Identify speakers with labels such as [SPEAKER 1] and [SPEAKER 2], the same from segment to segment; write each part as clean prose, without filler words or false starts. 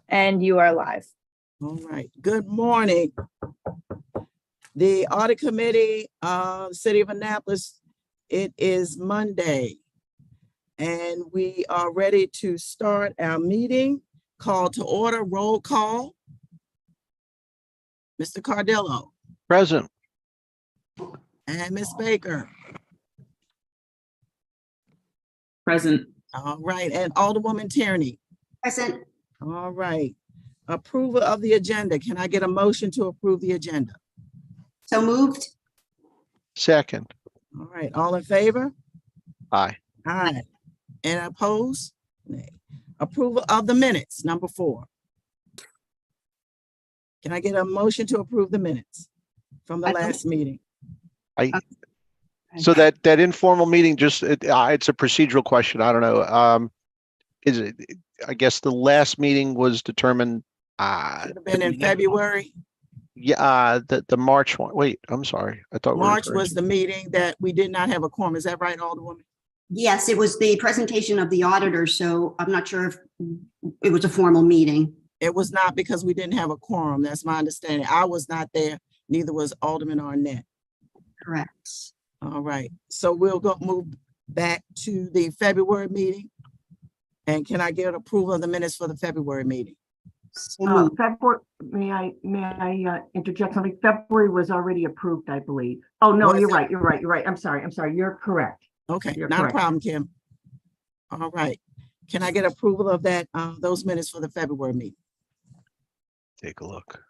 [SPEAKER 1] And you are live.
[SPEAKER 2] All right. Good morning. The Audit Committee, City of Annapolis, it is Monday. And we are ready to start our meeting. Call to order, roll call. Mr. Cardillo.
[SPEAKER 3] Present.
[SPEAKER 2] And Ms. Baker.
[SPEAKER 4] Present.
[SPEAKER 2] All right. And Alderwoman Tierney.
[SPEAKER 5] Present.
[SPEAKER 2] All right. Approval of the agenda. Can I get a motion to approve the agenda?
[SPEAKER 5] So moved.
[SPEAKER 3] Second.
[SPEAKER 2] All right. All in favor?
[SPEAKER 3] Aye.
[SPEAKER 2] Aye. And opposed? Nay. Approval of the minutes, number 4. Can I get a motion to approve the minutes from the last meeting?
[SPEAKER 3] So that informal meeting, just it's a procedural question. I don't know. Is it? I guess the last meeting was determined.
[SPEAKER 2] Should have been in February.
[SPEAKER 3] Yeah. The March one. Wait, I'm sorry. I thought
[SPEAKER 2] March was the meeting that we did not have a quorum. Is that right, Alderwoman?
[SPEAKER 5] Yes, it was the presentation of the auditor, so I'm not sure if it was a formal meeting.
[SPEAKER 2] It was not because we didn't have a quorum. That's my understanding. I was not there. Neither was Alderman Arnett.
[SPEAKER 5] Correct.
[SPEAKER 2] All right. So we'll move back to the February meeting. And can I get approval of the minutes for the February meeting?
[SPEAKER 5] So moved.
[SPEAKER 4] February, may I interject something? February was already approved, I believe. Oh, no,
[SPEAKER 2] Was
[SPEAKER 4] you're
[SPEAKER 2] it?
[SPEAKER 4] right. You're right. You're right. I'm sorry. You're correct.
[SPEAKER 2] Okay,
[SPEAKER 4] You're
[SPEAKER 2] not
[SPEAKER 4] correct.
[SPEAKER 2] a problem, Kim. All right. Can I get approval of that, those minutes for the February meeting?
[SPEAKER 3] Take a look.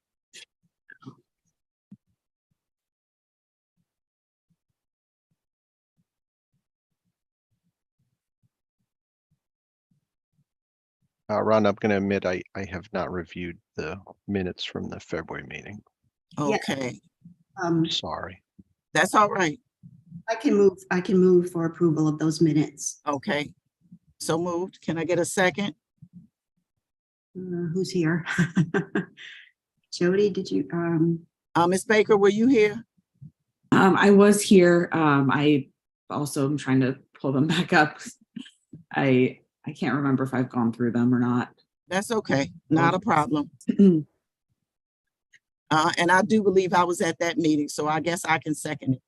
[SPEAKER 3] Ron, I'm going to admit I have not reviewed the minutes from the February meeting.
[SPEAKER 5] Yeah.
[SPEAKER 2] Okay,
[SPEAKER 3] Sorry.
[SPEAKER 2] that's all right.
[SPEAKER 5] I can move for approval of those minutes.
[SPEAKER 2] Okay. So moved. Can I get a second?
[SPEAKER 5] Who's here? Jody, did you,
[SPEAKER 2] Ms. Baker, were you here?
[SPEAKER 6] I was here. I also am trying to pull them back up. I can't remember if I've gone through them or not.
[SPEAKER 2] That's okay. Not a problem. And I do believe I was at that meeting, so I guess I can second it.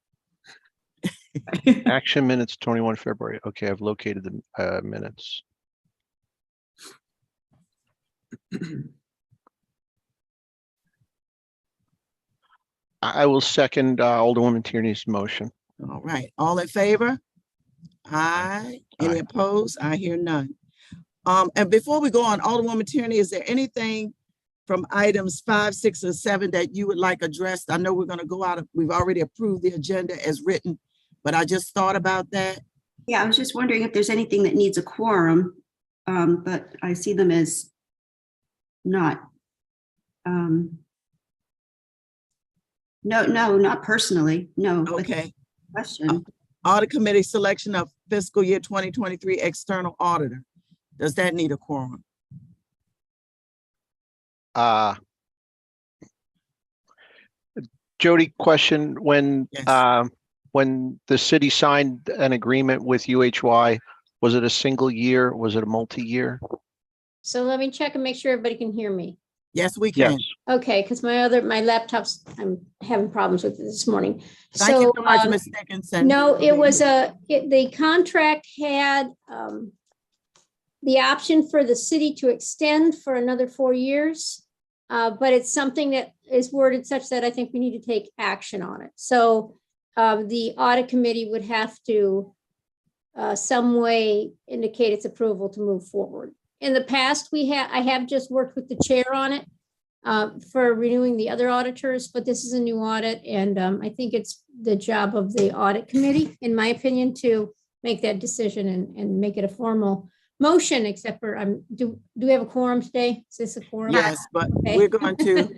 [SPEAKER 3] Action minutes 21 February. Okay, I've located the minutes. I will second Alderwoman Tierney's motion.
[SPEAKER 2] All right. All in favor? Aye. Any
[SPEAKER 3] Aye.
[SPEAKER 2] opposed? I hear none. And before we go on, Alderwoman Tierney, is there anything from items 5, 6, or 7 that you would like addressed? I know we're going to go out of, we've already approved the agenda as written, but I just thought about that.
[SPEAKER 5] yeah, I was just wondering if there's anything that needs a quorum, but I see them as not. No, not personally, no. but
[SPEAKER 2] Okay.
[SPEAKER 5] Question.
[SPEAKER 2] Audit Committee selection of fiscal year 2023 external auditor. Does that need a quorum?
[SPEAKER 3] Jody, question, when
[SPEAKER 2] Yes.
[SPEAKER 3] when the city signed an agreement with UHY, was it a single year? Was it a multi-year?
[SPEAKER 7] So let me check and make sure everybody can hear me.
[SPEAKER 2] Yes, we
[SPEAKER 3] Yes.
[SPEAKER 2] can.
[SPEAKER 7] Okay, because my laptop's, I'm having problems with it this morning.
[SPEAKER 2] Thank you so much,
[SPEAKER 7] um,
[SPEAKER 2] Ms. Dickinson.
[SPEAKER 7] No, it was the contract had the option for the city to extend for another 4 years. But it's something that is worded such that I think we need to take action on it. So the audit committee would have to some way indicate its approval to move forward. In the past, I have just worked with the chair on it for renewing the other auditors, but this is a new audit, and I think it's the job of the audit committee, in my opinion, to make that decision and make it a formal motion, except for, do we have a quorum today? Is this a quorum?
[SPEAKER 2] Yes, but
[SPEAKER 7] Okay.
[SPEAKER 2] we're going to,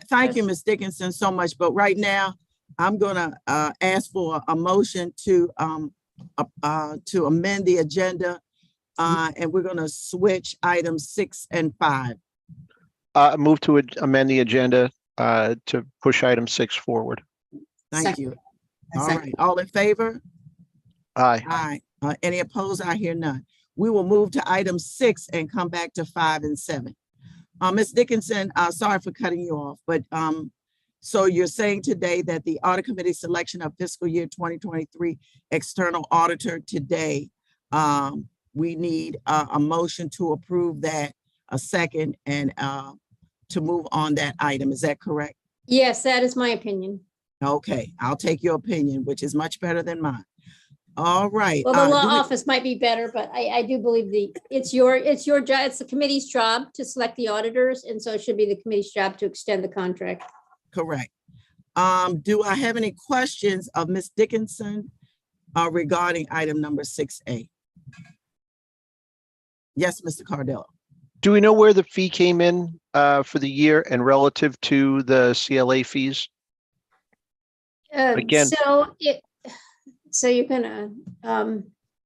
[SPEAKER 2] thank you, Ms. Dickinson, so much. But right now, I'm going to ask for a motion to amend the agenda. And we're going to switch items 6 and 5.
[SPEAKER 3] Move to amend the agenda to push item 6 forward.
[SPEAKER 2] Thank
[SPEAKER 5] Second.
[SPEAKER 2] you.
[SPEAKER 5] A
[SPEAKER 2] All
[SPEAKER 5] second.
[SPEAKER 2] right. All in favor?
[SPEAKER 3] Aye.
[SPEAKER 2] Aye. Any opposed? I hear none. We will move to item 6 and come back to 5 and 7. Ms. Dickinson, sorry for cutting you off, but so you're saying today that the audit committee selection of fiscal year 2023 external auditor today, we need a motion to approve that, a second, and to move on that item. Is that correct?
[SPEAKER 7] Yes, that is my opinion.
[SPEAKER 2] Okay, I'll take your opinion, which is much better than mine. All right.
[SPEAKER 7] Well, the law
[SPEAKER 2] do we-
[SPEAKER 7] office might be better, but I do believe it's your job, it's the committee's job to select the auditors, and so it should be the committee's job to extend the contract.
[SPEAKER 2] Correct. Do I have any questions of Ms. Dickinson regarding item number 6A? Yes, Mr. Cardillo.
[SPEAKER 3] Do we know where the fee came in for the year and relative to the CLA fees? Again-
[SPEAKER 7] So you're gonna,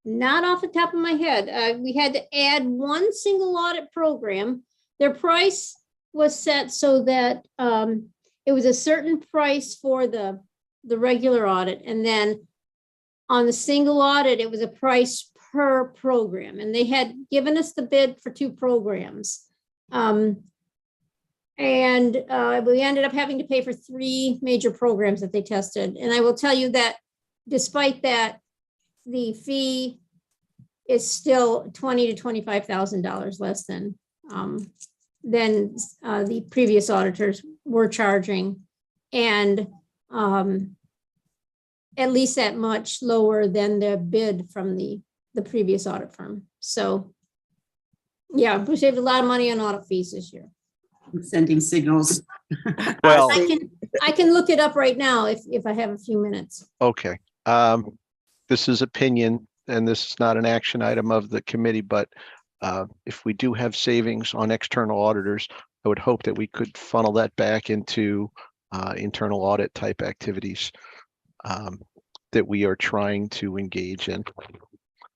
[SPEAKER 7] not off the top of my head, we had to add one single audit program. Their price was set so that it was a certain price for the regular audit, and then on the single audit, it was a price per program, and they had given us the bid for 2 programs. And we ended up having to pay for 3 major programs that they tested. And I will tell you that despite that, the fee is still $20,000 to $25,000 less than the previous auditors were charging, and at least that much lower than the bid from the previous audit firm. So yeah, we saved a lot of money on audit fees this year.
[SPEAKER 5] I'm sending signals.
[SPEAKER 3] Well,
[SPEAKER 7] I can look it up right now if I have a few minutes.
[SPEAKER 3] okay. This is opinion, and this is not an action item of the committee, but if we do have savings on external auditors, I would hope that we could funnel that back into internal audit type activities that we are trying to engage in.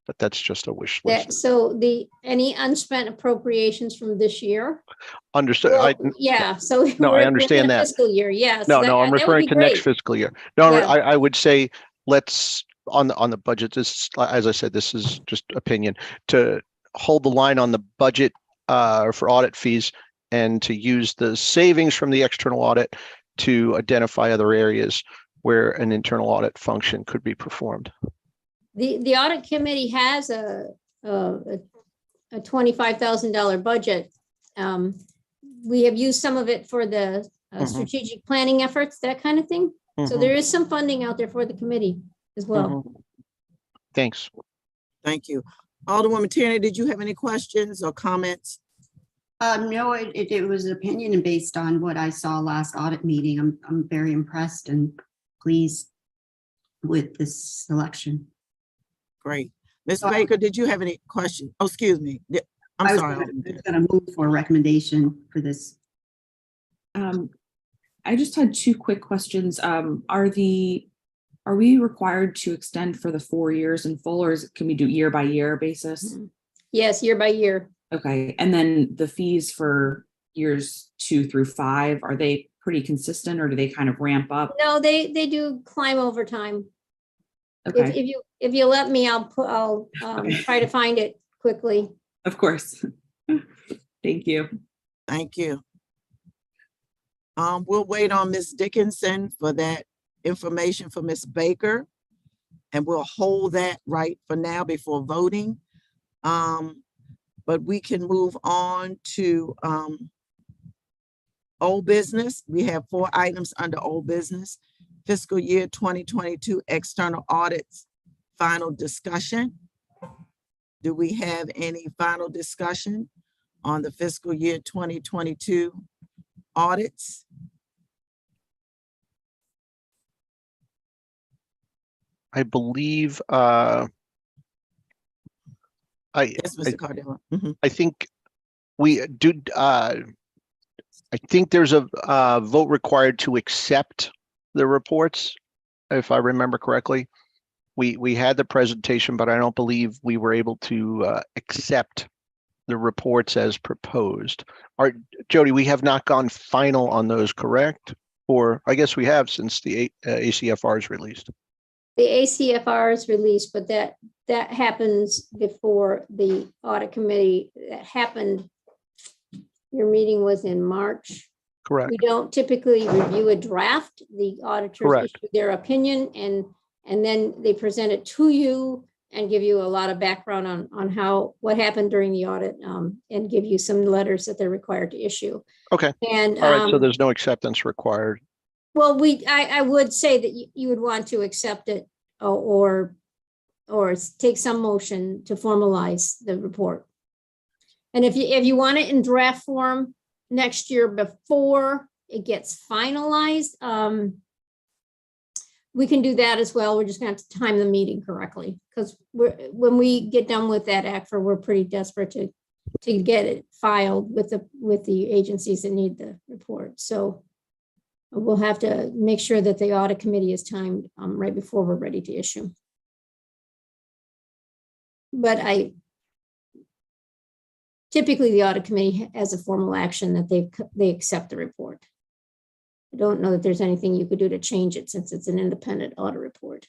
[SPEAKER 3] But that's just a wish list.
[SPEAKER 7] So any unspent appropriations from this year?
[SPEAKER 3] Understood.
[SPEAKER 7] Well, yeah, so.
[SPEAKER 3] No, I
[SPEAKER 7] we're in
[SPEAKER 3] understand
[SPEAKER 7] a
[SPEAKER 3] that.
[SPEAKER 7] Fiscal year, yes.
[SPEAKER 3] No,
[SPEAKER 7] that-
[SPEAKER 3] I'm
[SPEAKER 7] that would
[SPEAKER 3] referring
[SPEAKER 7] be
[SPEAKER 3] to next
[SPEAKER 7] great.
[SPEAKER 3] fiscal year. No,
[SPEAKER 7] Yeah.
[SPEAKER 3] I would say let's on the budget. This, as I said, this is just opinion, to hold the line on the budget for audit fees and to use the savings from the external audit to identify other areas where an internal audit function could be performed.
[SPEAKER 7] The audit committee has a $25,000 budget. We have used some of it for the
[SPEAKER 3] Mhm.
[SPEAKER 7] strategic planning efforts, that kind of thing. So
[SPEAKER 3] Mhm,
[SPEAKER 7] there is some funding out there for the committee as well.
[SPEAKER 3] mhm. Thanks.
[SPEAKER 2] Thank you. Alderwoman Tierney, did you have any questions or comments?
[SPEAKER 5] No, it was opinion and based on what I saw last audit meeting. I'm very impressed and pleased with this selection.
[SPEAKER 2] Great. Ms. Baker, did you have any questions? Oh, excuse me. I'm
[SPEAKER 5] I was
[SPEAKER 2] sorry.
[SPEAKER 5] gonna move for a recommendation for this.
[SPEAKER 6] I just had 2 quick questions. Are we required to extend for the 4 years in full, or can we do year by year basis?
[SPEAKER 7] Yes, year by year.
[SPEAKER 6] Okay, and then the fees for years 2 through 5, are they pretty consistent, or do they kind of ramp up?
[SPEAKER 7] No, they do climb over time.
[SPEAKER 6] Okay,
[SPEAKER 7] If you let me, I'll
[SPEAKER 6] Okay.
[SPEAKER 7] try to find it quickly.
[SPEAKER 6] of course. Thank you.
[SPEAKER 2] Thank you. We'll wait on Ms. Dickinson for that information for Ms. Baker, and we'll hold that right for now before voting. But we can move on to old business. We have 4 items under old business. Fiscal year 2022 external audits, final discussion. Do we have any final discussion on the fiscal year 2022 audits?
[SPEAKER 3] I believe
[SPEAKER 2] Yes, Mr. Cardillo. Mhm.
[SPEAKER 3] I think we do. I think there's a vote required to accept the reports, if I remember correctly. We had the presentation, but I don't believe we were able to accept the reports as proposed. Jody, we have not gone final on those, correct? Or I guess we have, since the ACFR is released.
[SPEAKER 7] The ACFR is released, but that happens before the audit committee. That happened Your meeting was in March.
[SPEAKER 3] Correct.
[SPEAKER 7] We don't typically review a draft. The auditors
[SPEAKER 3] Correct.
[SPEAKER 7] issue their opinion and then they present it to you and give you a lot of background on what happened during the audit, and give you some letters that they're required to issue.
[SPEAKER 3] Okay.
[SPEAKER 7] And
[SPEAKER 3] All right. So there's no acceptance required.
[SPEAKER 7] well, I would say that you would want to accept it or take some motion to formalize the report. And if you want it in draft form next year before it gets finalized, we can do that as well. We're just gonna have to time the meeting correctly, because when we get done with that ACFR, we're pretty desperate to get it filed with the agencies that need the report. So we'll have to make sure that the audit committee is timed right before we're ready to issue. But typically the audit committee has a formal action that they accept the report. I don't know that there's anything you could do to change it since it's an independent audit report.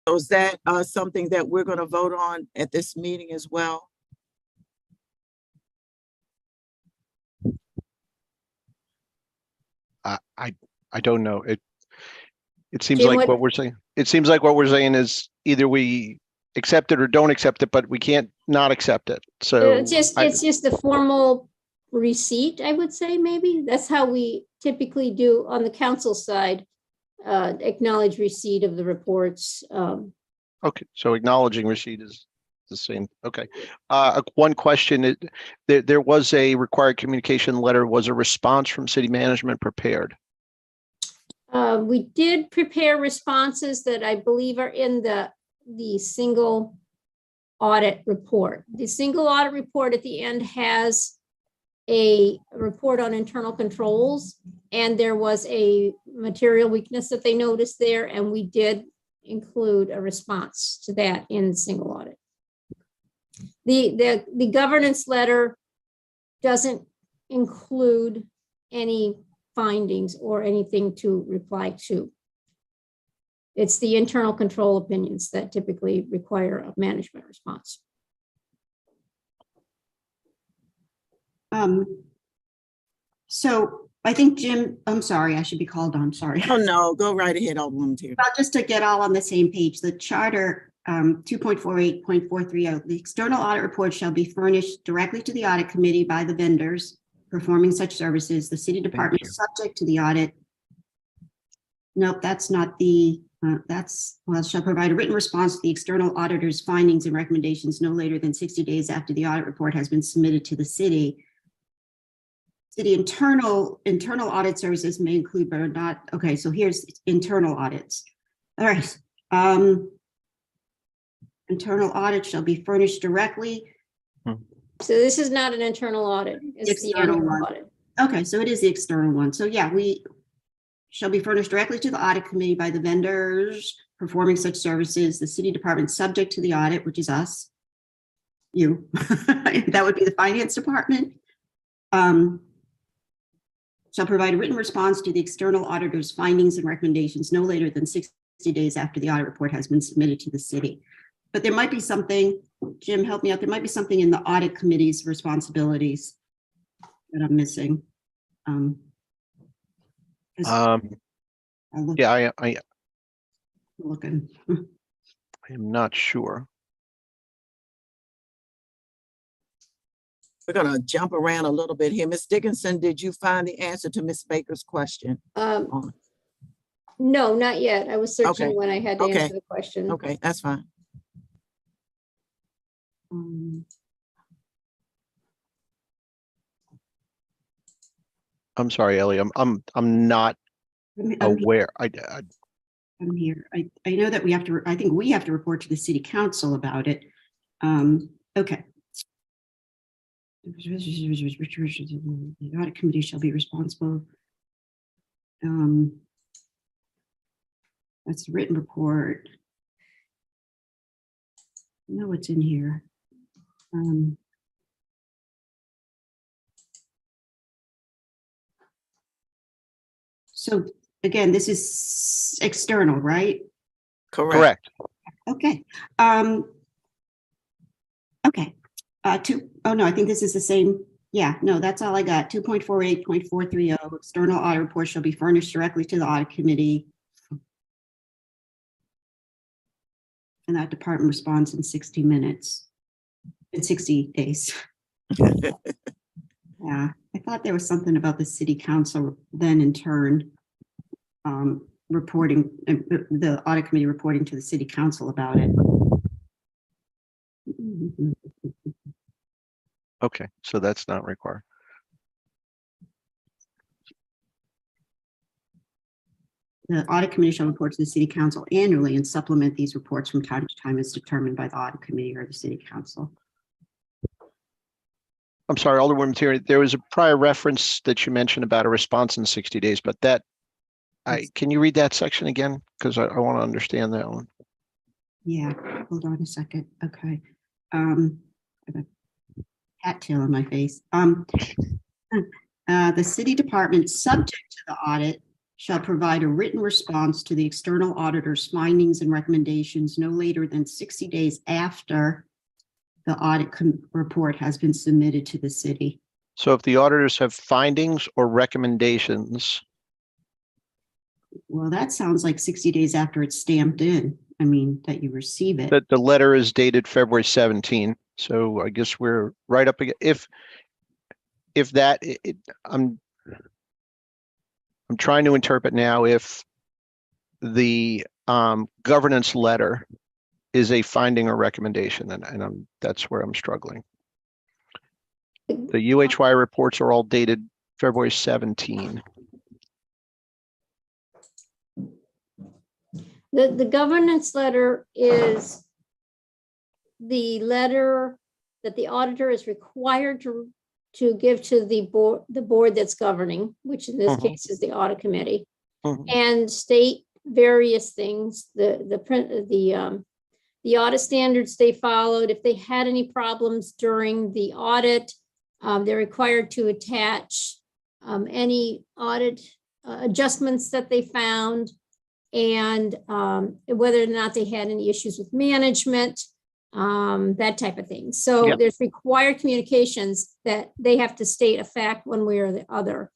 [SPEAKER 2] So is that something that we're going to vote on at this meeting as well?
[SPEAKER 3] I don't know. It seems
[SPEAKER 7] Jim,
[SPEAKER 3] like
[SPEAKER 7] what-
[SPEAKER 3] what we're saying. It seems like what we're saying is either we accept it or don't accept it, but we can't not accept it. So
[SPEAKER 7] It's just the formal receipt, I would say, maybe. That's how we typically do on the council side, acknowledge receipt of the reports.
[SPEAKER 3] okay. So acknowledging receipt is the same. Okay. One question, there was a required communication letter. Was a response from city management prepared?
[SPEAKER 7] We did prepare responses that I believe are in the single audit report. The single audit report at the end has a report on internal controls, and there was a material weakness that they noticed there, and we did include a response to that in the single audit. The governance letter doesn't include any findings or anything to reply to. It's the internal control opinions that typically require a management response.
[SPEAKER 5] So I think Jim, I'm sorry, I should be called on, sorry.
[SPEAKER 2] Oh, no, go right ahead, Alderwoman Terry.
[SPEAKER 5] Well, just to get all on the same page, the charter 2.48.430, the external audit report shall be furnished directly to the audit committee by the vendors performing such services. The city department is subject to the audit. Nope, that's not the, shall provide a written response to the external auditor's findings and recommendations no later than 60 days after the audit report has been submitted to the city. City internal audit services may include, but are not, okay, so here's internal audits. All right. Internal audit shall be furnished directly.
[SPEAKER 7] So this is not an internal audit. It's the
[SPEAKER 5] External
[SPEAKER 7] annual
[SPEAKER 5] one.
[SPEAKER 7] audit.
[SPEAKER 5] Okay, so it is the external one. So yeah, we shall be furnished directly to the audit committee by the vendors performing such services, the city department subject to the audit, which is us, you. That would be the finance department. Shall provide a written response to the external auditor's findings and recommendations no later than 60 days after the audit report has been submitted to the city. But there might be something, Jim, help me out. There might be something in the audit committee's responsibilities that I'm missing.
[SPEAKER 3] Yeah, I
[SPEAKER 5] Looking.
[SPEAKER 3] am not sure.
[SPEAKER 2] We're gonna jump around a little bit here. Ms. Dickinson, did you find the answer to Ms. Baker's question?
[SPEAKER 7] No, not yet. I was searching
[SPEAKER 2] Okay.
[SPEAKER 7] when I had to
[SPEAKER 2] Okay.
[SPEAKER 7] answer the question.
[SPEAKER 2] Okay, that's fine.
[SPEAKER 3] I'm sorry, Ellie. I'm not
[SPEAKER 5] I'm
[SPEAKER 3] aware.
[SPEAKER 5] I'm here. I know that we have to, I think we have to report to the city council about it. Okay. The audit committee shall be responsible. That's the written report. No, it's in here. So again, this is external, right?
[SPEAKER 2] Correct.
[SPEAKER 3] Correct.
[SPEAKER 5] Okay. Okay. Oh no, I think this is the same. Yeah, no, that's all I got. 2.48.430, external audit report shall be furnished directly to the audit committee. And that department responds in 60 minutes, in 60 days. Yeah, I thought there was something about the city council then in turn reporting, the audit committee reporting to the city council about it.
[SPEAKER 3] Okay, so that's not required.
[SPEAKER 5] The audit committee shall report to the city council annually and supplement these reports from time to time as determined by the audit committee or the city council.
[SPEAKER 3] I'm sorry, Alderwoman Tierney, there was a prior reference that you mentioned about a response in 60 days, but that, can you read that section again? Because I want to understand that one.
[SPEAKER 5] Yeah, hold on a second. Okay. I have a hat tail on my face. The city department subject to the audit shall provide a written response to the external auditor's findings and recommendations no later than 60 days after the audit report has been submitted to the city.
[SPEAKER 3] So if the auditors have findings or recommendations,
[SPEAKER 5] Well, that sounds like 60 days after it's stamped in. I mean, that you receive it.
[SPEAKER 3] that the letter is dated February 17. So I guess we're right up again. If that, I'm trying to interpret now if the governance letter is a finding or recommendation, and that's where I'm struggling. The UHY reports are all dated February 17.
[SPEAKER 7] The governance letter is the letter that the auditor is required to give to the board that's governing, which in this
[SPEAKER 3] Mhm.
[SPEAKER 7] case is the audit committee,
[SPEAKER 3] Mhm.
[SPEAKER 7] and state various things, the audit standards they followed. If they had any problems during the audit, they're required to attach any audit adjustments that they found, and whether or not they had any issues with management, that type of thing. So
[SPEAKER 3] Yep.
[SPEAKER 7] there's required communications that they have to state a fact one way or the other.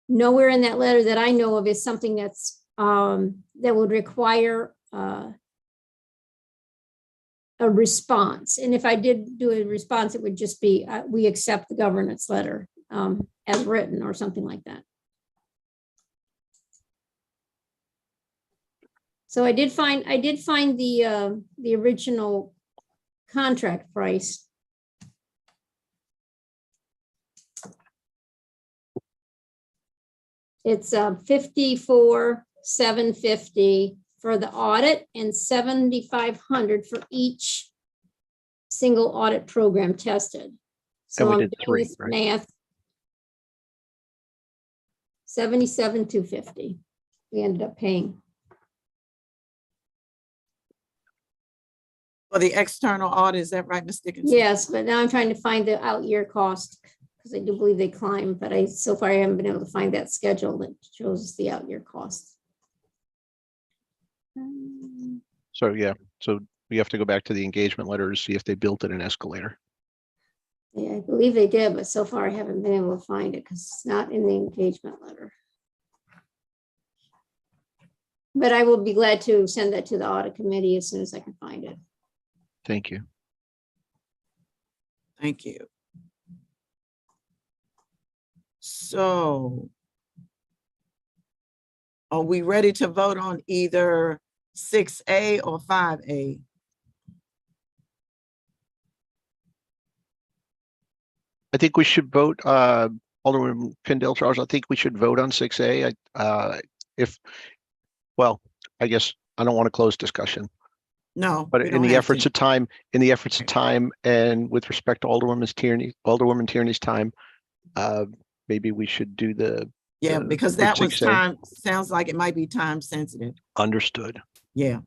[SPEAKER 7] Nowhere in that letter that I know of is something that's that would require a response. And if I did do a response, it would just be we accept the governance letter as written or something like that. So I did find the original contract price. It's $54,750 for the audit and $7,500 for each single audit program tested. So
[SPEAKER 3] And we
[SPEAKER 7] I'm
[SPEAKER 3] did
[SPEAKER 7] doing
[SPEAKER 3] 3,
[SPEAKER 7] this
[SPEAKER 3] right?
[SPEAKER 7] math. $77,250 we ended up paying.
[SPEAKER 2] For the external audit, is that right, Ms. Dickinson?
[SPEAKER 7] Yes, but now I'm trying to find the out year cost because I do believe they climb, but so far I haven't been able to find that schedule that shows us the out year cost.
[SPEAKER 3] So yeah, so we have to go back to the engagement letter to see if they built in an escalator.
[SPEAKER 7] Yeah, I believe they did, but so far I haven't been able to find it because it's not in the engagement letter. But I will be glad to send that to the audit committee as soon as I can find it.
[SPEAKER 3] Thank you.
[SPEAKER 2] Thank you. So are we ready to vote on either 6A or 5A?
[SPEAKER 3] I think we should vote, Alderman Pindell Charles, I think we should vote on 6A. I guess I don't want to close discussion,
[SPEAKER 2] No.
[SPEAKER 3] but
[SPEAKER 2] we
[SPEAKER 3] in
[SPEAKER 2] don't
[SPEAKER 3] the
[SPEAKER 2] have
[SPEAKER 3] efforts
[SPEAKER 2] to.
[SPEAKER 3] of time, and with respect to Alderwoman Tierney's time, maybe we should do
[SPEAKER 2] Yeah, because that was
[SPEAKER 3] 6A.
[SPEAKER 2] time, sounds like it might be time sensitive.
[SPEAKER 3] Understood.
[SPEAKER 2] Yeah,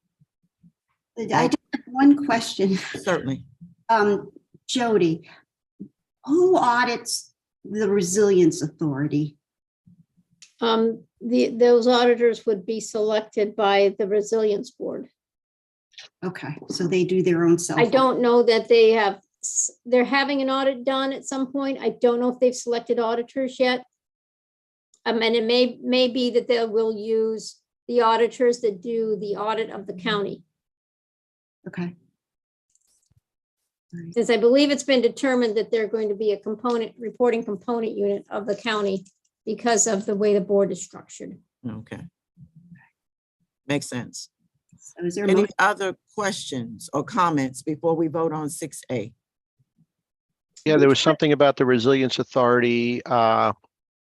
[SPEAKER 5] I just have one question.
[SPEAKER 2] certainly.
[SPEAKER 5] Jody, who audits the Resilience Authority?
[SPEAKER 7] Those auditors would be selected by the resilience board.
[SPEAKER 5] Okay, so they do their own self.
[SPEAKER 7] I don't know that they have they're having an audit done at some point. I don't know if they've selected auditors yet. And it may be that they will use the auditors that do the audit of the county.
[SPEAKER 5] Okay.
[SPEAKER 7] Since I believe it's been determined that they're going to be a reporting component unit of the county because of the way the board is structured.
[SPEAKER 2] Okay. Makes sense.
[SPEAKER 5] So is there a
[SPEAKER 2] Any
[SPEAKER 5] motion?
[SPEAKER 2] other questions or comments before we vote on 6A?
[SPEAKER 3] Yeah, there was something about the Resilience Authority,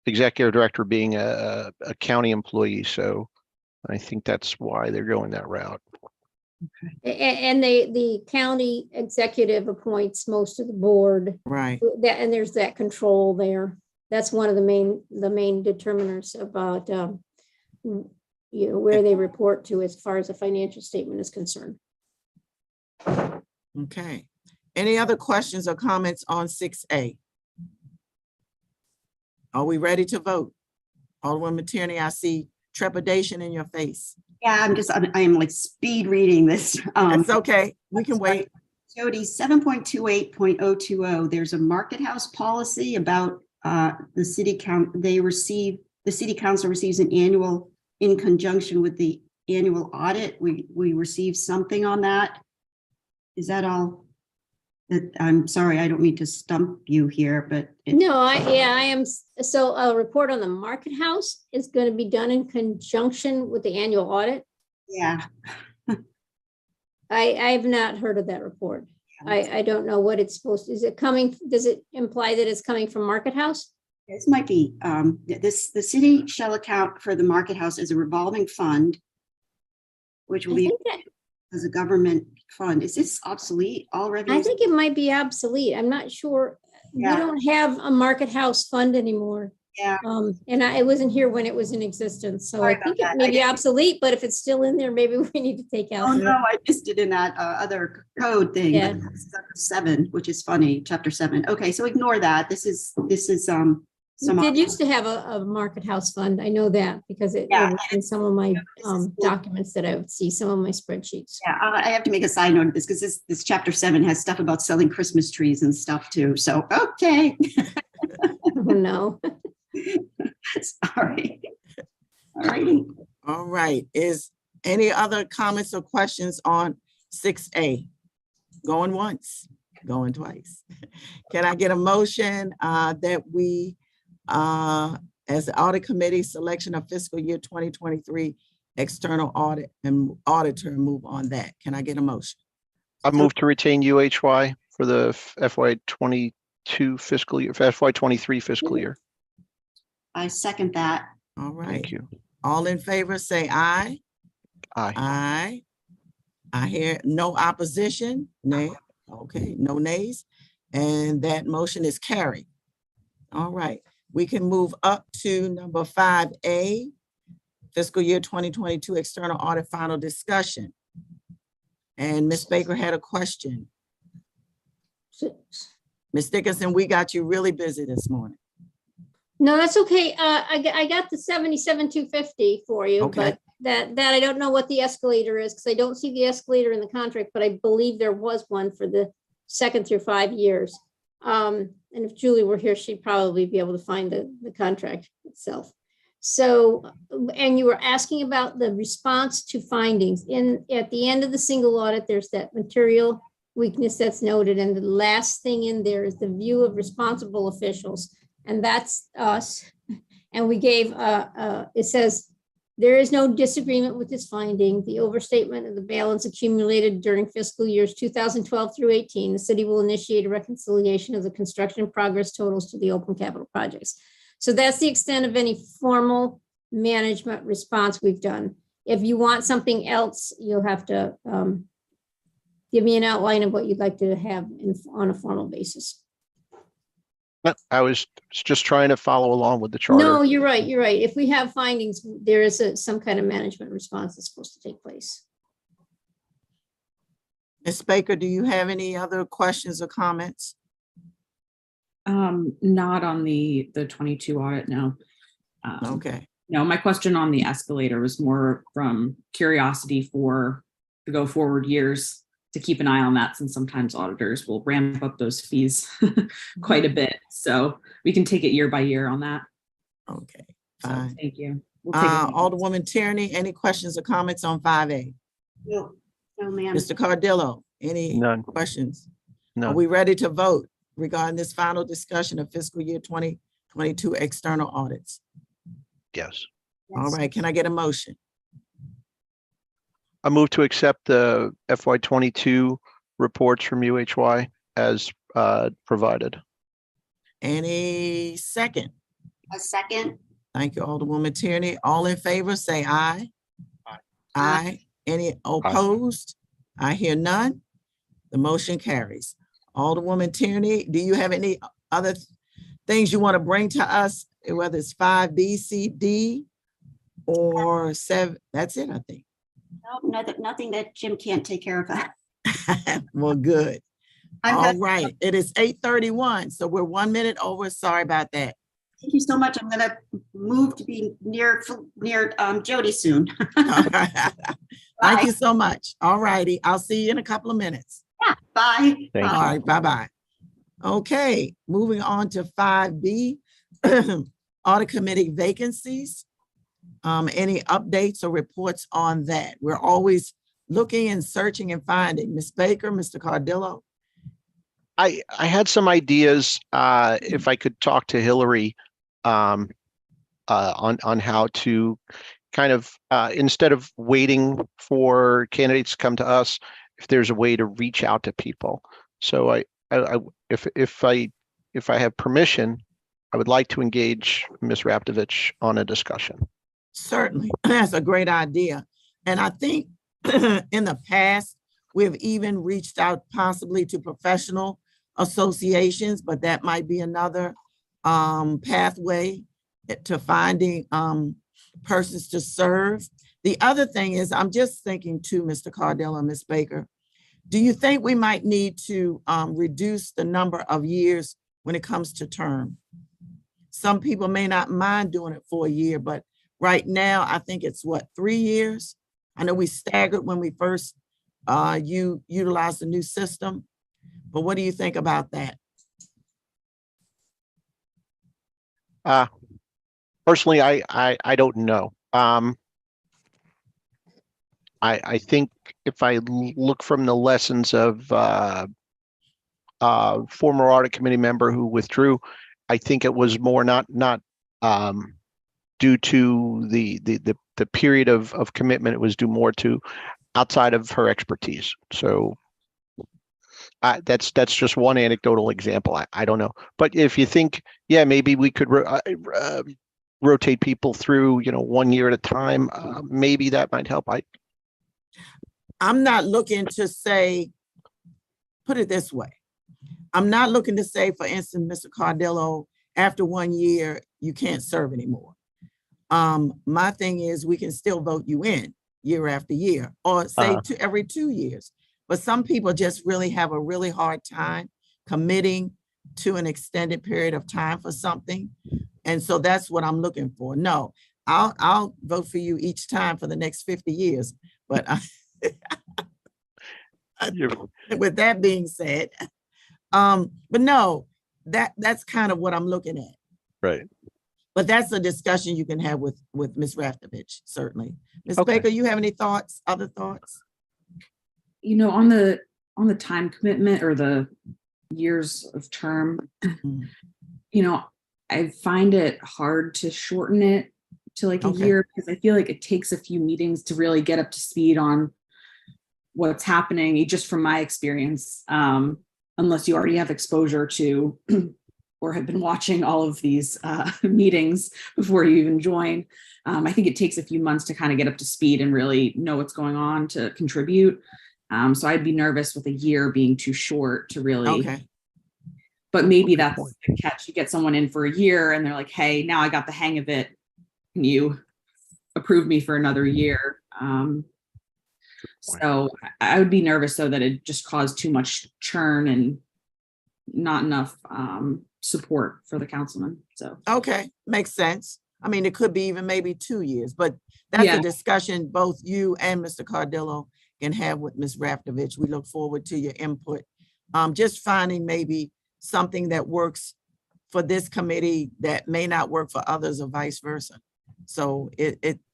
[SPEAKER 3] executive director being a county employee. So I think that's why they're going that route.
[SPEAKER 7] And the county executive appoints most of the board.
[SPEAKER 2] Right.
[SPEAKER 7] And there's that control there. That's one of the main determiners about, where they report to as far as a financial statement is concerned.
[SPEAKER 2] Okay. Any other questions or comments on 6A? Are we ready to vote? Alderman Materny, I see trepidation in your face.
[SPEAKER 5] Yeah, I am like speed reading this.
[SPEAKER 2] It's okay. We can wait.
[SPEAKER 5] Jody, 7.28.020, there's a market house policy about the city council. The city council receives an annual in conjunction with the annual audit. We receive something on that. Is that all? I'm sorry, I don't mean to stump you here, but
[SPEAKER 7] No, I am. So a report on the market house is going to be done in conjunction with the annual audit.
[SPEAKER 5] yeah.
[SPEAKER 7] I have not heard of that report. I don't know what it's supposed to, is it coming, does it imply that it's coming from market house?
[SPEAKER 5] This might be, the city shall account for the market house as a revolving fund, which will
[SPEAKER 7] I
[SPEAKER 5] be
[SPEAKER 7] think that,
[SPEAKER 5] as a government fund. Is this obsolete already?
[SPEAKER 7] I think it might be obsolete. I'm not sure. We
[SPEAKER 5] Yeah.
[SPEAKER 7] don't have a market house fund anymore.
[SPEAKER 5] Yeah.
[SPEAKER 7] And I wasn't here when it was in existence, so
[SPEAKER 5] Sorry
[SPEAKER 7] I think
[SPEAKER 5] about
[SPEAKER 7] it
[SPEAKER 5] that.
[SPEAKER 7] may
[SPEAKER 5] I
[SPEAKER 7] be
[SPEAKER 5] didn't-
[SPEAKER 7] obsolete, but if it's still in there, maybe we need to take out.
[SPEAKER 5] Oh, no, I missed it in that other code thing.
[SPEAKER 7] Yeah.
[SPEAKER 5] That's chapter 7, which is funny, chapter 7. Okay, so ignore that. This is some.
[SPEAKER 7] We did used to have a market house fund. I know that because it
[SPEAKER 5] Yeah,
[SPEAKER 7] was in some of my
[SPEAKER 5] this is-
[SPEAKER 7] documents that I would see, some of my spreadsheets.
[SPEAKER 5] Yeah, I have to make a side note of this because this chapter 7 has stuff about selling Christmas trees and stuff too. So, okay.
[SPEAKER 7] Oh, no.
[SPEAKER 5] Sorry. All righty.
[SPEAKER 2] All right. Is any other comments or questions on 6A? Going once, going twice. Can I get a motion that we, as the Audit Committee, selection of fiscal year 2023 external audit and auditor, move on that? Can I get a motion?
[SPEAKER 3] I move to retain UHY for the FY22 fiscal year, FY23 fiscal year.
[SPEAKER 5] I second that.
[SPEAKER 2] All right.
[SPEAKER 3] Thank you.
[SPEAKER 2] All in favor, say aye.
[SPEAKER 3] Aye.
[SPEAKER 2] Aye. I hear no opposition, nay. Okay, no nays. And that motion is carried. All right, we can move up to number 5A, fiscal year 2022 external audit final discussion. And Ms. Baker had a question. Ms. Dickinson, we got you really busy this morning.
[SPEAKER 7] No, that's okay. I got the 77,250 for you,
[SPEAKER 2] Okay.
[SPEAKER 7] but that I don't know what the escalator is because I don't see the escalator in the contract, but I believe there was one for the 2nd through 5 years. And if Julie were here, she'd probably be able to find the contract itself. So, and you were asking about the response to findings at the end of the single audit, there's that material weakness that's noted. And the last thing in there is the view of responsible officials. And that's us. And we gave, it says, there is no disagreement with this finding. The overstatement of the balance accumulated during fiscal years 2012 through 18, the city will initiate a reconciliation of the construction progress totals to the open capital projects. So that's the extent of any formal management response we've done. If you want something else, you'll have to give me an outline of what you'd like to have on a formal basis.
[SPEAKER 3] No, I was just trying to follow along with the charter.
[SPEAKER 7] No, you're right. You're right. If we have findings, there is some kind of management response that's supposed to take place.
[SPEAKER 2] Ms. Baker, do you have any other questions or comments?
[SPEAKER 6] Not on the 22 audit, no.
[SPEAKER 2] Okay,
[SPEAKER 6] No, my question on the escalator was more from curiosity for the go forward years. to keep an eye on that, since sometimes auditors will ramp up those fees quite a bit. So we can take it year by year on that.
[SPEAKER 2] Okay,
[SPEAKER 6] So
[SPEAKER 2] fine.
[SPEAKER 6] thank you. We'll take it.
[SPEAKER 2] Alderwoman Tierney, any questions or comments on 5A?
[SPEAKER 5] No, ma'am.
[SPEAKER 2] Mr. Cardillo, any
[SPEAKER 3] None.
[SPEAKER 2] questions? Are
[SPEAKER 3] None.
[SPEAKER 2] we ready to vote regarding this final discussion of fiscal year 2022 external audits?
[SPEAKER 3] Yes.
[SPEAKER 2] All right, can I get a motion?
[SPEAKER 3] I move to accept the FY22 reports from UHY as provided.
[SPEAKER 2] Any second?
[SPEAKER 5] A second.
[SPEAKER 2] Thank you, Alderwoman Tierney. All in favor, say aye.
[SPEAKER 3] Aye.
[SPEAKER 2] Aye. Any opposed? I hear none. The motion carries. Alderwoman Tierney, do you have any other things you want to bring to us, whether it's 5B, C, D, or 7? That's it, I think.
[SPEAKER 5] No, nothing that Jim can't take care of.
[SPEAKER 2] Well, good.
[SPEAKER 5] I'm
[SPEAKER 2] All
[SPEAKER 5] good.
[SPEAKER 2] right, it is 8:31, so we're 1 minute over. Sorry about that.
[SPEAKER 5] Thank you so much. I'm gonna move to be near Jody soon.
[SPEAKER 2] Thank you so much. All righty, I'll see you in a couple of minutes.
[SPEAKER 5] Yeah, bye.
[SPEAKER 3] Thank
[SPEAKER 2] All right, bye-bye. Okay, moving on to 5B, Audit Committee vacancies. Any updates or reports on that? We're always looking and searching and finding. Ms. Baker, Mr. Cardillo.
[SPEAKER 3] I had some ideas, if I could talk to Hillary on how to kind of, instead of waiting for candidates to come to us, if there's a way to reach out to people. So if I have permission, I would like to engage Ms. Raptovich on a discussion.
[SPEAKER 2] Certainly, that's a great idea. And I think in the past, we've even reached out possibly to professional associations, but that might be another pathway to finding persons to serve. The other thing is, I'm just thinking too, Mr. Cardell and Ms. Baker, do you think we might need to reduce the number of years when it comes to term? Some people may not mind doing it for a year, but right now, I think it's what, 3 years? I know we staggered when we first utilized the new system, but what do you think about that?
[SPEAKER 3] Personally, I don't know. I think if I look from the lessons of former audit committee member who withdrew, I think it was more not due to the period of commitment. It was due more to outside of her expertise. So that's just one anecdotal example. I don't know, but if you think, yeah, maybe we could rotate people through, 1 year at a time, maybe that might help.
[SPEAKER 2] I'm not looking to say, put it this way. I'm not looking to say, for instance, Mr. Cardillo, after 1 year, you can't serve anymore. My thing is we can still vote you in year after year, or say every 2 years. But some people just really have a really hard time committing to an extended period of time for something. And so that's what I'm looking for. No, I'll vote for you each time for the next 50 years. But with that being said, but no, that's kind of what I'm looking at.
[SPEAKER 3] Right.
[SPEAKER 2] But that's a discussion you can have with Ms. Raptovich, certainly. Ms.
[SPEAKER 3] Okay.
[SPEAKER 2] Baker, you have any thoughts, other thoughts?
[SPEAKER 6] On the time commitment or the years of term, I find it hard to shorten it to like a year, because I feel like it takes a few meetings to really get up to speed on what's happening, just from my experience, unless you already have exposure to or have been watching all of these meetings before you even join. I think it takes a few months to kind of get up to speed and really know what's going on to contribute. So I'd be nervous with a year being too short to really, but maybe that's the catch. You get someone in for a year and they're like, hey, now I got the hang of it. Can you approve me for another year? So I would be nervous though that it just caused too much churn and not enough support for the councilman. So
[SPEAKER 2] Okay, makes sense. I mean, it could be even maybe 2 years, but that's a discussion both you and Mr. Cardillo can have with Ms. Raftovich. We look forward to your input. Just finding maybe something that works for this committee that may not work for others or vice versa. So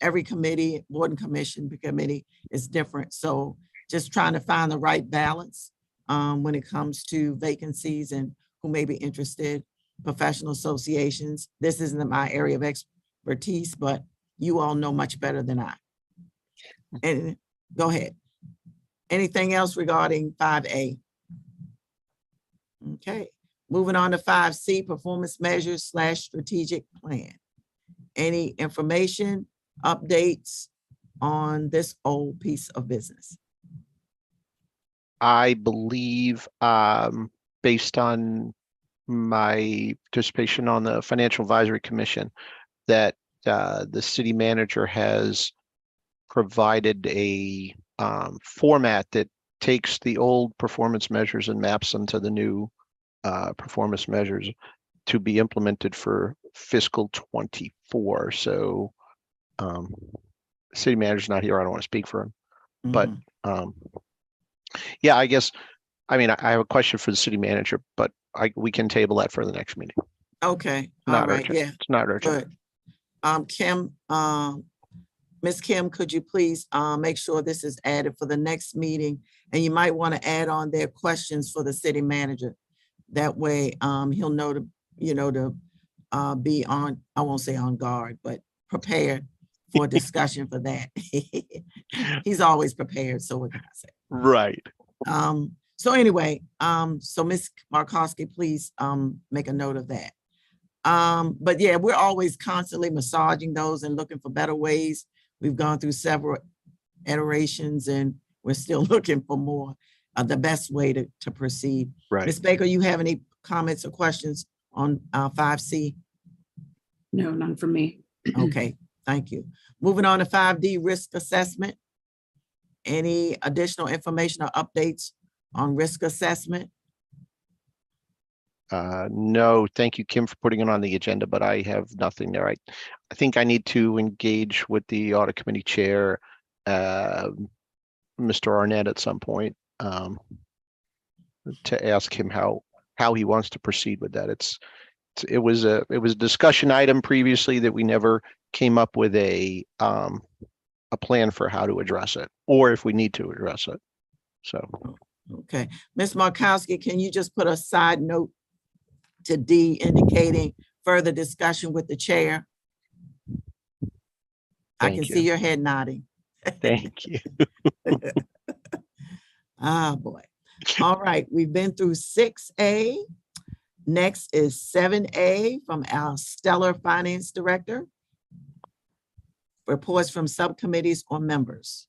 [SPEAKER 2] every committee, board and commission committee is different. So just trying to find the right balance when it comes to vacancies and who may be interested, professional associations. This isn't my area of expertise, but you all know much better than I. And go ahead. Anything else regarding 5A? Okay, moving on to 5C, performance measures / strategic plan. Any information, updates on this old piece of business?
[SPEAKER 3] I believe, based on my participation on the Financial Advisory Commission, that the city manager has provided a format that takes the old performance measures and maps them to the new performance measures to be implemented for fiscal 24. So city manager's not here. I don't want to speak for him, but yeah, I guess, I mean, I have a question for the city manager, but we can table that for the next meeting.
[SPEAKER 2] Okay, all
[SPEAKER 3] Not
[SPEAKER 2] right,
[SPEAKER 3] urgent.
[SPEAKER 2] yeah,
[SPEAKER 3] It's not urgent.
[SPEAKER 2] good. Kim, Ms. Kim, could you please make sure this is added for the next meeting? And you might want to add on their questions for the city manager. That way he'll know to, to be on, I won't say on guard, but prepared for discussion for that. He's always prepared, so what can I say?
[SPEAKER 3] Right.
[SPEAKER 2] So anyway, so Ms. Markowski, please make a note of that. But yeah, we're always constantly massaging those and looking for better ways. We've gone through several iterations and we're still looking for more, the best way to proceed.
[SPEAKER 3] Right.
[SPEAKER 2] Ms. Baker, you have any comments or questions on 5C?
[SPEAKER 6] No, none from me.
[SPEAKER 2] Okay, thank you. Moving on to 5D, risk assessment. Any additional information or updates on risk assessment?
[SPEAKER 3] No, thank you, Kim, for putting it on the agenda, but I have nothing there. I think I need to engage with the audit committee chair, Mr. Arnett, at some point to ask him how he wants to proceed with that. It was a discussion item previously that we never came up with a plan for how to address it, or if we need to address it. So.
[SPEAKER 2] Okay, Ms. Markowski, can you just put a side note to D indicating further discussion with the chair? I can see your head nodding.
[SPEAKER 3] Thank you.
[SPEAKER 2] Ah, boy. All right, we've been through 6A. Next is 7A from our stellar finance director. Reports from subcommittees or members.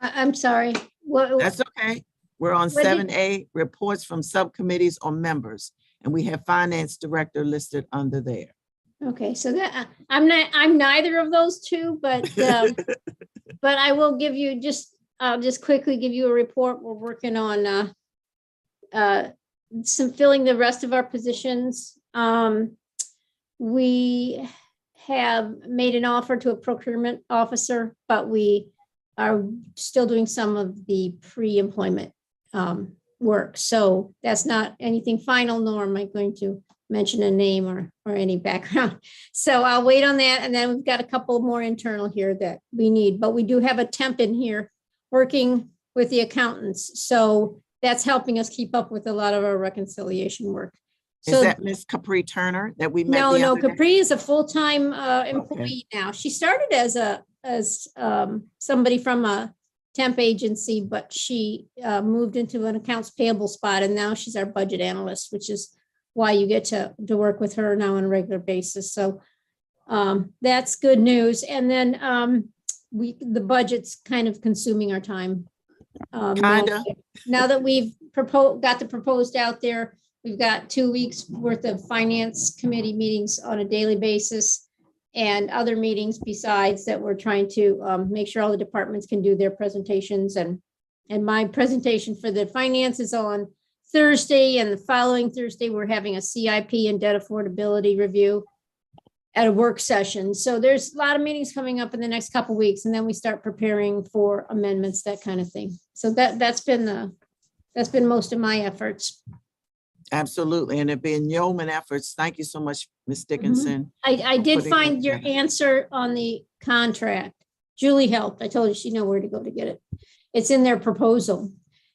[SPEAKER 7] I'm sorry. What,
[SPEAKER 2] That's okay. We're on
[SPEAKER 7] What did-
[SPEAKER 2] 7A, reports from subcommittees or members, and we have finance director listed under there.
[SPEAKER 7] okay, so that I'm neither of those two, but I will give you I'll just quickly give you a report. We're working on some filling the rest of our positions. We have made an offer to a procurement officer, but we are still doing some of the pre-employment work. So that's not anything final, nor am I going to mention a name or any background. So I'll wait on that. And then we've got a couple more internal here that we need, but we do have a temp in here working with the accountants. So that's helping us keep up with a lot of our reconciliation work.
[SPEAKER 2] Is
[SPEAKER 7] So
[SPEAKER 2] that Miss Capri Turner that we met?
[SPEAKER 7] no,
[SPEAKER 2] the
[SPEAKER 7] no,
[SPEAKER 2] other day?
[SPEAKER 7] Capri is a full-time employee now. She started as somebody from a temp agency, but she moved into an accounts payable spot, and now she's our budget analyst, which is why you get to work with her now on a regular basis. So that's good news. And then the budget's kind of consuming our time.
[SPEAKER 2] Kinda.
[SPEAKER 7] Now that we've got the proposed out there, we've got 2 weeks worth of finance committee meetings on a daily basis and other meetings besides that. We're trying to make sure all the departments can do their presentations, and my presentation for the finance is on Thursday, and the following Thursday, we're having a CIP and debt affordability review. at a work session. So there's a lot of meetings coming up in the next couple weeks, and then we start preparing for amendments, that kind of thing. So that's been most of my efforts.
[SPEAKER 2] Absolutely. And it being yeoman efforts. Thank you so much, Ms. Dickinson.
[SPEAKER 7] I did
[SPEAKER 2] putting
[SPEAKER 7] find
[SPEAKER 2] that
[SPEAKER 7] your
[SPEAKER 2] together.
[SPEAKER 7] answer on the contract. Julie helped. I told you she know where to go to get it. It's in their proposal.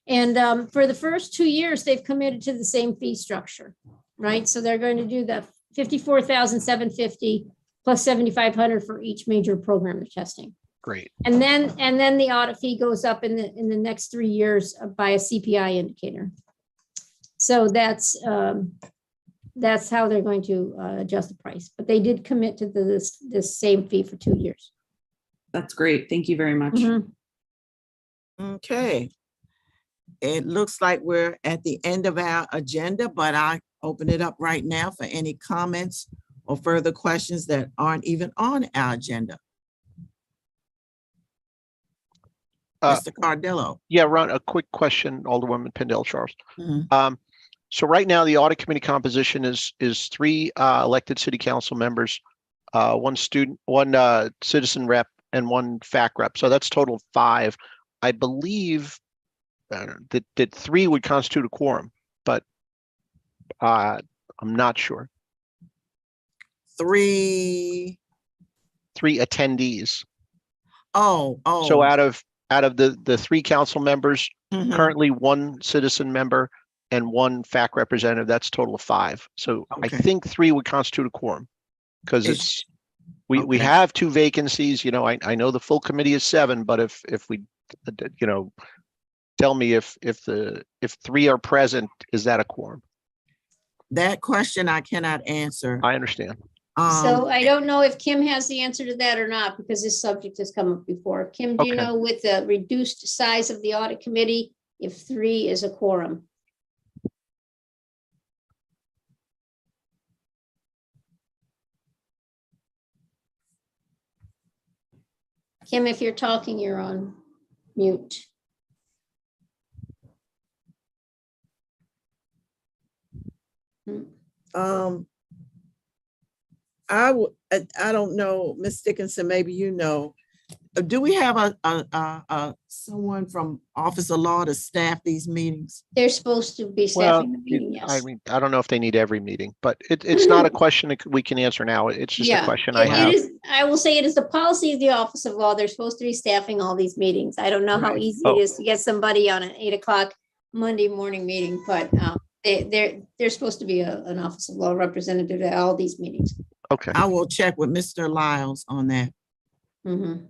[SPEAKER 7] And for the first 2 years, they've committed to the same fee structure, right? So they're going to do the 54,750 plus 7,500 for each major program of testing.
[SPEAKER 3] Great.
[SPEAKER 7] And then the audit fee goes up in the next 3 years by a CPI indicator. So that's how they're going to adjust the price. But they did commit to this same fee for 2 years.
[SPEAKER 6] That's great. Thank you very much.
[SPEAKER 7] Mhm.
[SPEAKER 2] Okay. It looks like we're at the end of our agenda, but I open it up right now for any comments or further questions that aren't even on our agenda. Mr. Cardillo.
[SPEAKER 3] Yeah, Ron, a quick question, Alderwoman Pendle Charles.
[SPEAKER 2] Mhm.
[SPEAKER 3] So right now, the audit committee composition is 3 elected city council members, 1 student, 1 citizen rep, and 1 fac rep. So that's total 5. I believe that 3 would constitute a quorum, but I'm not sure.
[SPEAKER 2] 3.
[SPEAKER 3] 3 attendees.
[SPEAKER 2] Oh.
[SPEAKER 3] So out of the 3 council members,
[SPEAKER 2] Mhm.
[SPEAKER 3] currently 1 citizen member and 1 fac representative, that's a total of 5. So I
[SPEAKER 2] Okay.
[SPEAKER 3] think 3 would constitute a quorum because
[SPEAKER 2] It's-
[SPEAKER 3] we
[SPEAKER 2] okay.
[SPEAKER 3] have 2 vacancies. You know, I know the full committee is 7, but if we, you know, tell me if 3 are present, is that a quorum?
[SPEAKER 2] That question I cannot answer.
[SPEAKER 3] I understand.
[SPEAKER 7] So I don't know if Kim has the answer to that or not, because this subject has come up before. Kim, do you
[SPEAKER 3] Okay.
[SPEAKER 7] know with the reduced size of the audit committee, if 3 is a quorum? Kim, if you're talking, you're on mute.
[SPEAKER 2] I don't know, Ms. Dickinson, maybe you know. Do we have someone from Office of Law to staff these meetings?
[SPEAKER 7] They're supposed to be
[SPEAKER 3] Well,
[SPEAKER 7] staffing the meeting,
[SPEAKER 3] I
[SPEAKER 7] yes.
[SPEAKER 3] mean, I don't know if they need every meeting, but it's not a question that we can answer now. It's just a
[SPEAKER 7] Yeah,
[SPEAKER 3] question I
[SPEAKER 7] it
[SPEAKER 3] have.
[SPEAKER 7] is, I will say it is the policy of the Office of Law. They're supposed to be staffing all these meetings. I don't know how
[SPEAKER 2] Right.
[SPEAKER 7] easy
[SPEAKER 3] Oh.
[SPEAKER 7] it is to get somebody on an 8 o'clock Monday morning meeting, but they're supposed to be an Office of Law representative at all these meetings.
[SPEAKER 3] Okay,
[SPEAKER 2] I will check with Mr. Lyles on that.
[SPEAKER 7] Mhm.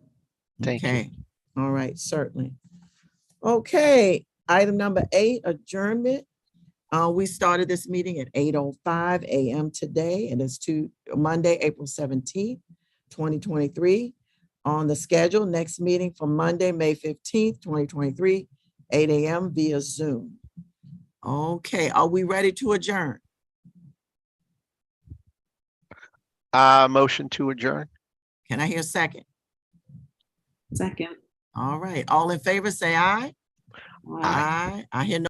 [SPEAKER 3] Thank you.
[SPEAKER 2] Okay. All right, certainly. Okay, item number 8, adjournment. We started this meeting at 8:05 a.m. today, and it's Monday, April 17th, 2023. On the schedule, next meeting for Monday, May 15th, 2023, 8 a.m. via Zoom. Okay, are we ready to adjourn?
[SPEAKER 3] Motion to adjourn.
[SPEAKER 2] Can I hear a second?
[SPEAKER 6] Second.
[SPEAKER 2] All right, all in favor, say aye.
[SPEAKER 6] Aye.
[SPEAKER 2] Aye. I hear no